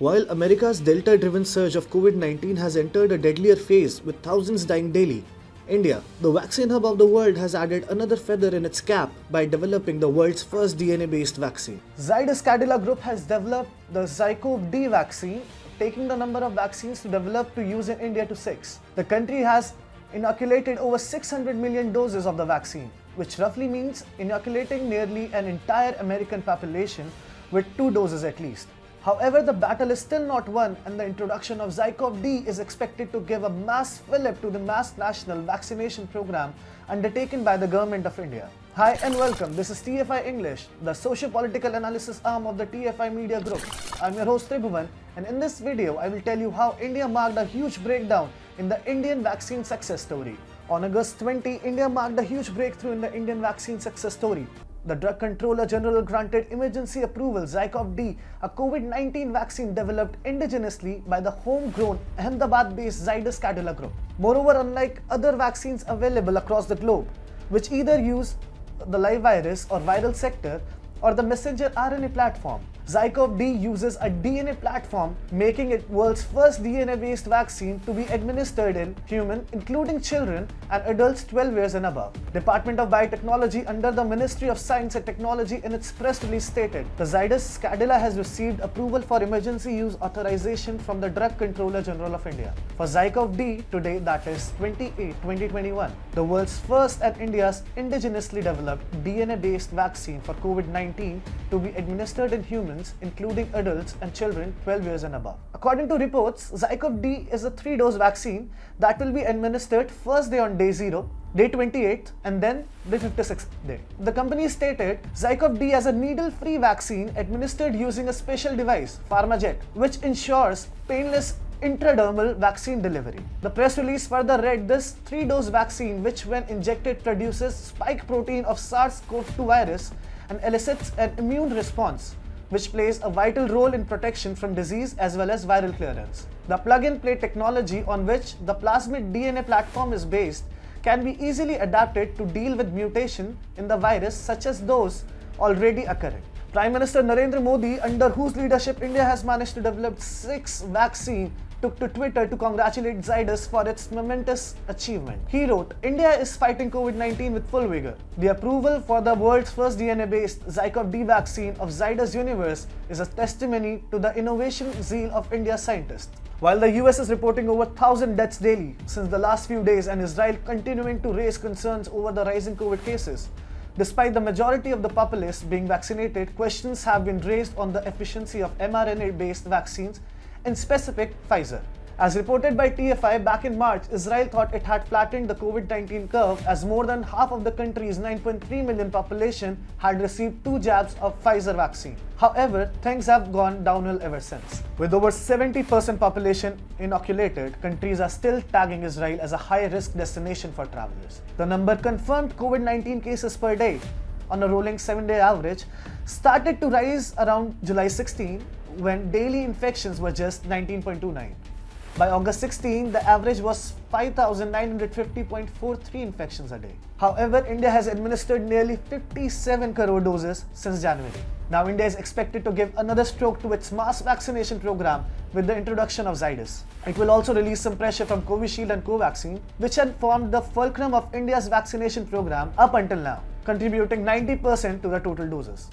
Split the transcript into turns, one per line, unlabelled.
While America's Delta-driven surge of COVID-19 has entered a deadlier phase with thousands dying daily, India, the vaccine hub of the world, has added another feather in its cap by developing the world's first DNA-based vaccine. Zydus Cadila Group has developed the ZyCoV-D vaccine, taking the number of vaccines to develop to use in India to 6. The country has inoculated over 600 million doses of the vaccine, which roughly means inoculating nearly an entire American population with 2 doses at least. However, the battle is still not won, and the introduction of ZyCoV-D is expected to give a mass fillip to the mass national vaccination program undertaken by the Government of India. Hi and welcome, this is TFI English, the socio-political analysis arm of the TFI Media Group. I'm your host Tribhuvan, and in this video I will tell you how India marked a huge breakdown in the Indian vaccine success story. On August 20, India marked a huge breakthrough in the Indian vaccine success story. The Drug Controller General granted emergency approval ZyCoV-D, a COVID-19 vaccine developed indigenously by the homegrown Ahmedabad-based Zydus Cadila Group. Moreover, unlike other vaccines available across the globe, which either use the live virus or viral sector or the messenger RNA platform, ZyCoV-D uses a DNA platform, making it world's first DNA-based vaccine to be administered in humans, including children and adults 12 years and above. Department of Biotechnology under the Ministry of Science and Technology in its press release stated, the Zydus Cadila has received approval for emergency use authorization from the Drug Controller General of India. For ZyCoV-D today, that is 28/2021, the world's first and India's indigenously developed DNA-based vaccine for COVID-19 to be administered in humans, including adults and children 12 years and above. According to reports, ZyCoV-D is a 3-dose vaccine that will be administered first day on day 0, day 28th, and then day 56th day. The company stated ZyCoV-D as a needle-free vaccine administered using a special device, PharmaJet, which ensures painless intradermal vaccine delivery. The press release further read, this 3-dose vaccine, which when injected produces spike protein of SARS-CoV-2 virus and elicits an immune response, which plays a vital role in protection from disease as well as viral clearance. The plug-and-play technology on which the plasmid DNA platform is based can be easily adapted to deal with mutation in the virus such as those already occurring. Prime Minister Narendra Modi, under whose leadership India has managed to develop 6 vaccines, took to Twitter to congratulate Zydus for its momentous achievement. He wrote, India is fighting COVID-19 with full vigor. The approval for the world's first DNA-based ZyCoV-D vaccine of Zydus Universe is a testimony to the innovation zeal of India's scientists. While the US is reporting over 1,000 deaths daily since the last few days and Israel continuing to raise concerns over the rising COVID cases, despite the majority of the populace being vaccinated, questions have been raised on the efficiency of mRNA-based vaccines, in specific Pfizer. As reported by TFI, back in March, Israel thought it had flattened the COVID-19 curve as more than half of the country's 9.3 million population had received 2 jabs of Pfizer vaccine. However, things have gone downhill ever since. With over 70% population inoculated, countries are still tagging Israel as a high-risk destination for travelers. The number confirmed COVID-19 cases per day on a rolling 7-day average started to rise around July 16, when daily infections were just 19.29. By August 16, the average was 5,950.43 infections a day. However, India has administered nearly 57 crore doses since January. Now, India is expected to give another stroke to its mass vaccination program with the introduction of Zydus. It will also release some pressure from Covishield and Covaxin, which had formed the fulcrum of India's vaccination program up until now, contributing 90% to the total doses.